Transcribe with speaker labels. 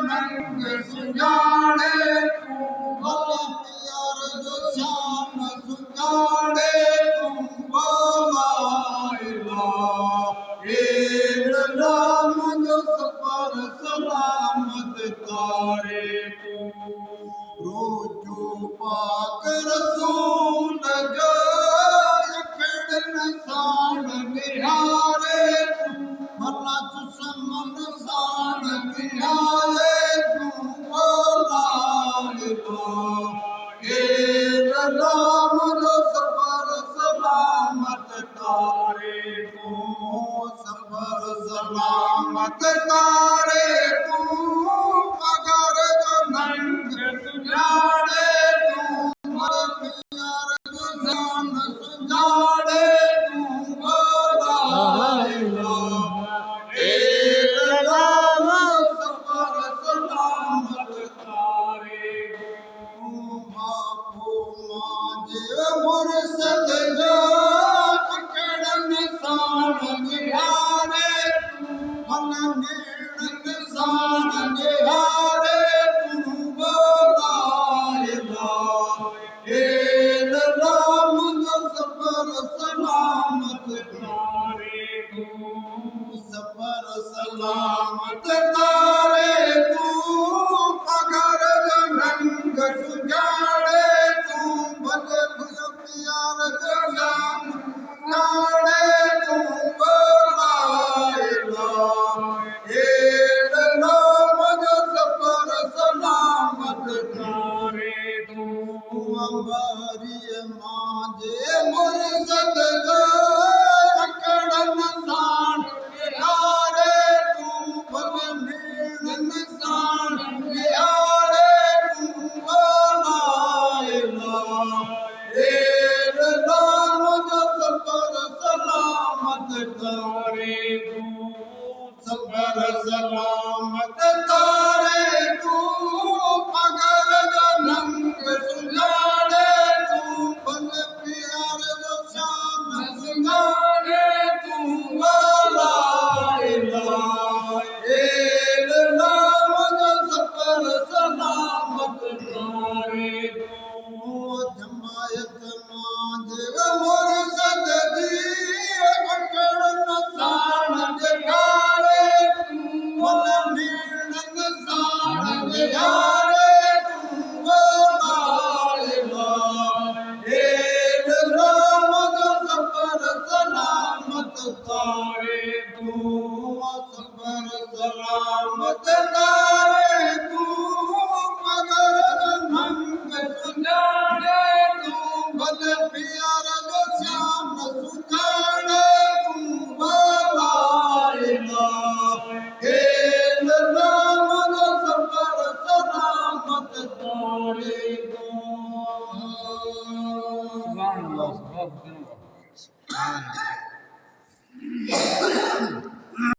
Speaker 1: नंग सुञाणे तूं भला प्यार जो शान सुञाणे तूं भला नाम जो सफर सलामत तारे तूं रोजो पाक रसूल जो अखड़न साण निहारे तूं भला दुश्मन साण निहारे तूं भला नाम जो सफर सलामत तारे तूं सफर सलामत तारे तूं पगर जो नंग सुञाणे तूं प्यार जो शान सुञाणे तूं भला सफर सलामत तारे तूं मुर्शद जो अखड़न साण निहारे तूं भला नेड़न साण निहारे तूं भला नाम जो सफर सलामत तारे तूं सफर सलामत तारे तूं पगर जो नंग सुञाणे तूं भले प्यार जो शान सुञाणे तूं भला नाम जो सफर सलामत तारे तूं अंबारी मांजे मुर्शद जो अखड़न साण निहारे तूं भले नेड़न साण निहारे तूं भला नाम जो सफर सलामत तारे तूं सफर सलामत तारे तूं पगर जो नंग सुञाणे तूं भले प्यार जो शान सुञाणे तूं भला नाम जो सफर सलामत तारे तूं जमायत मांजे मुर्शद जी अखड़न साण निहारे तूं भला नेड़न साण निहारे तूं भला नाम जो सफर सलामत तारे तूं सफर सलामत तारे तूं पगर जो नंग सुञाणे तूं भले प्यार जो शान सुञाणे तूं भला नाम जो सफर सलामत तारे तूं
Speaker 2: सुभान अल्लाह